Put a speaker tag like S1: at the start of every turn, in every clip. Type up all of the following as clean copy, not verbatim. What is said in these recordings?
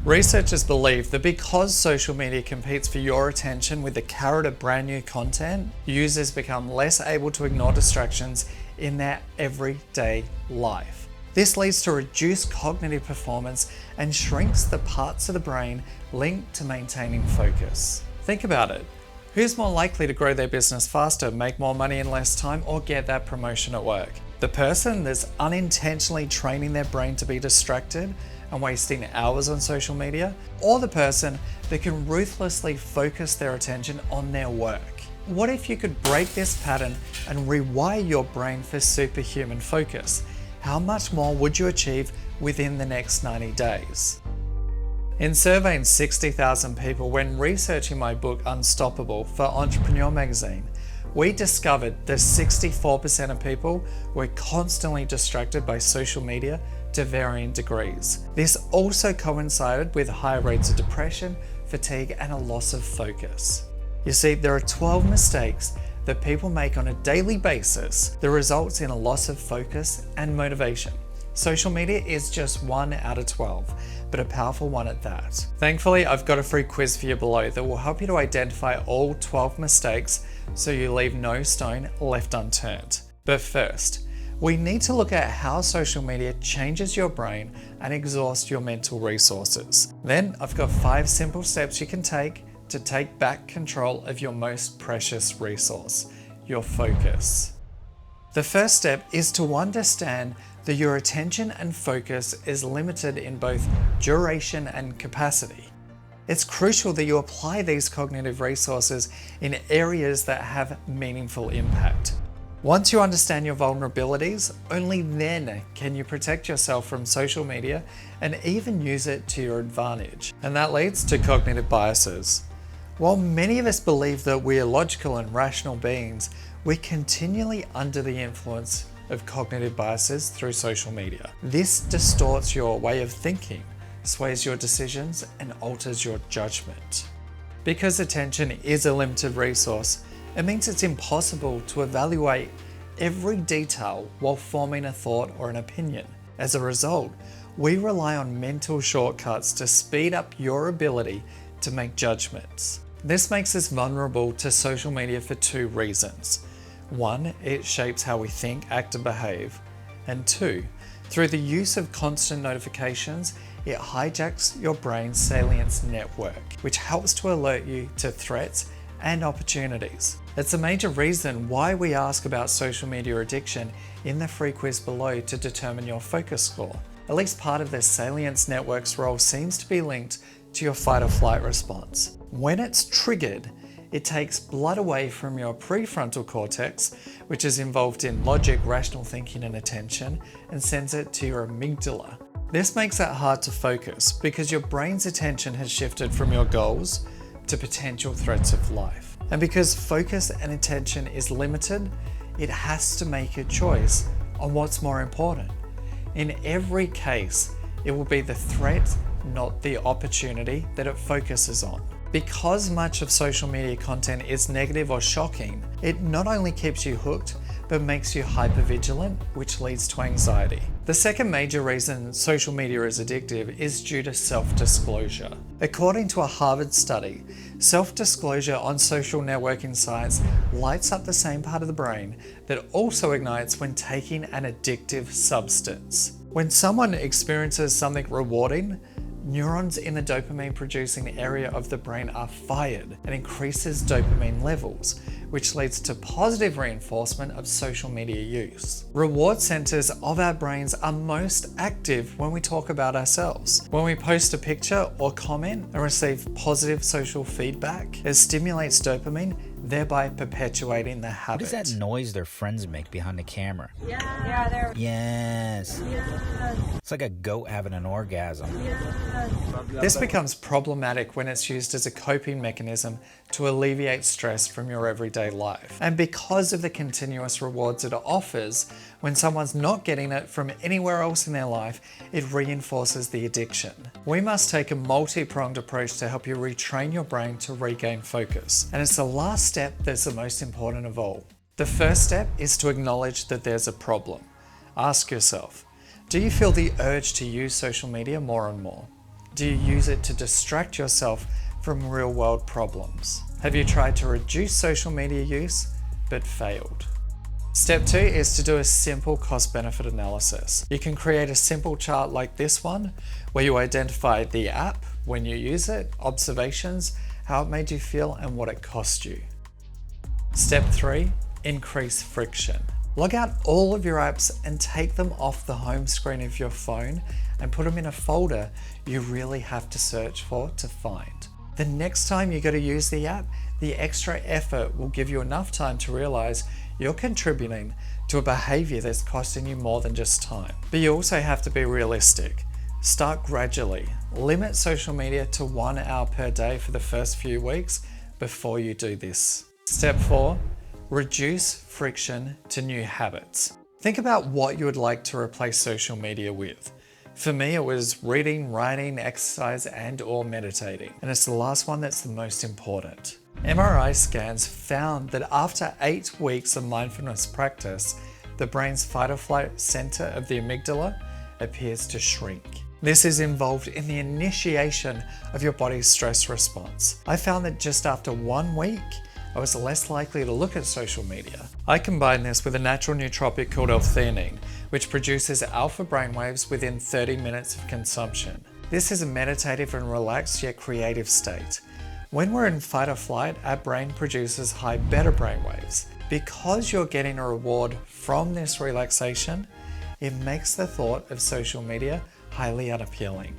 S1: Researchers believe that because social media competes for your attention with the carrot of brand new content, users become less able to ignore distractions in their everyday life. This leads to reduced cognitive performance and shrinks the parts of the brain linked to maintaining focus. Think about it. Who's more likely to grow their business faster, make more money in less time, or get that promotion at work? The person that's unintentionally training their brain to be distracted and wasting hours on social media, or the person that can ruthlessly focus their attention on their work? What if you could break this pattern and rewire your brain for superhuman focus? How much more would you achieve within the next 90 days? In surveying 60,000 people when researching my book Unstoppable for Entrepreneur magazine, we discovered that 64% of people were constantly distracted by social media to varying degrees. This also coincided with higher rates of depression, fatigue, and a loss of focus. You see, there are 12 mistakes that people make on a daily basis that results in a loss of focus and motivation. Social media is just 1 out of 12, but a powerful one at that. Thankfully, I've got a free quiz for you below that will help you to identify all 12 mistakes so you leave no stone left unturned. But first, we need to look at how social media changes your brain and exhausts your mental resources. Then I've got 5 simple steps you can take to take back control of your most precious resource, your focus. The first step is to understand that your attention and focus is limited in both duration and capacity. It's crucial that you apply these cognitive resources in areas that have meaningful impact. Once you understand your vulnerabilities, only then can you protect yourself from social media and even use it to your advantage. And that leads to cognitive biases. While many of us believe that we are logical and rational beings, we're continually under the influence of cognitive biases through social media. This distorts your way of thinking, sways your decisions, and alters your judgment. Because attention is a limited resource, it means it's impossible to evaluate every detail while forming a thought or an opinion. As a result, we rely on mental shortcuts to speed up your ability to make judgments. This makes us vulnerable to social media for 2 reasons. 1, it shapes how we think, act, and behave. And 2, through the use of constant notifications, it hijacks your brain's Salience network, which helps to alert you to threats and opportunities. It's a major reason why we ask about social media addiction in the free quiz below to determine your focus score. At least part of the Salience network's role seems to be linked to your fight or flight response. When it's triggered, it takes blood away from your prefrontal cortex, which is involved in logic, rational thinking, and attention, and sends it to your amygdala. This makes it hard to focus because your brain's attention has shifted from your goals to potential threats of life. And because focus and attention is limited, it has to make a choice on what's more important. In every case, it will be the threat, not the opportunity, that it focuses on. Because much of social media content is negative or shocking, it not only keeps you hooked, but makes you hypervigilant, which leads to anxiety. The second major reason social media is addictive is due to self-disclosure. According to a Harvard study, self-disclosure on social networking sites lights up the same part of the brain that also ignites when taking an addictive substance. When someone experiences something rewarding, neurons in the dopamine producing area of the brain are fired and increases dopamine levels, which leads to positive reinforcement of social media use. Reward centers of our brains are most active when we talk about ourselves. When we post a picture or comment and receive positive social feedback, it stimulates dopamine, thereby perpetuating the habit.
S2: What is that noise their friends make behind the camera?
S3: Yeah, they're...
S2: Yes.
S3: Yes.
S2: It's like a goat having an orgasm.
S3: Yes.
S1: This becomes problematic when it's used as a coping mechanism to alleviate stress from your everyday life. And because of the continuous rewards it offers, when someone's not getting it from anywhere else in their life, it reinforces the addiction. We must take a multi-pronged approach to help you retrain your brain to regain focus. And it's the last step that's the most important of all. The first step is to acknowledge that there's a problem. Ask yourself, do you feel the urge to use social media more and more? do you use it to distract yourself from real-world problems? Have you tried to reduce social media use but failed? Step 2 is to do a simple cost-benefit analysis. You can create a simple chart like this one where you identify the app, when you use it, observations, how it made you feel, and what it cost you. Step 3, increase friction. Log out all of your apps and take them off the home screen of your phone and put them in a folder you really have to search for to find. The next time you go to use the app, the extra effort will give you enough time to realize you're contributing to a behavior that's costing you more than just time. But you also have to be realistic. Start gradually. Limit social media to 1 hour per day for the first few weeks before you do this. Step 4, reduce friction to new habits. Think about what you would like to replace social media with. For me, it was reading, writing, exercise, and/or meditating. And it's the last one that's the most important. MRI scans found that after 8 weeks of mindfulness practice, the brain's fight or flight center of the amygdala appears to shrink. This is involved in the initiation of your body's stress response. I found that just after 1 week, I was less likely to look at social media. I combine this with a natural nootropic called l-theanine, which produces alpha brainwaves within 30 minutes of consumption. This is a meditative and relaxed yet creative state. When we're in fight or flight, our brain produces high beta brainwaves. Because you're getting a reward from this relaxation, it makes the thought of social media highly unappealing.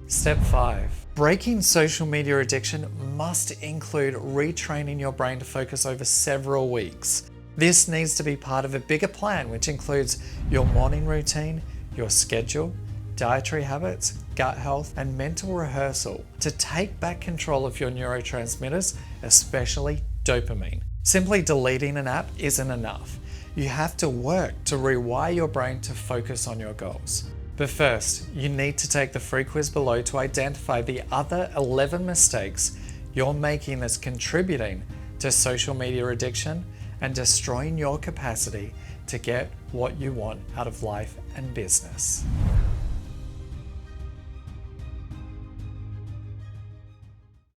S1: Step 5. Breaking social media addiction must include retraining your brain to focus over several weeks. This needs to be part of a bigger plan, which includes your morning routine, your schedule, dietary habits, gut health, and mental rehearsal to take back control of your neurotransmitters, especially dopamine. Simply deleting an app isn't enough. You have to work to rewire your brain to focus on your goals. But first, you need to take the free quiz below to identify the other 11 mistakes you're making that's contributing to social media addiction and destroying your capacity to get what you want out of life and business.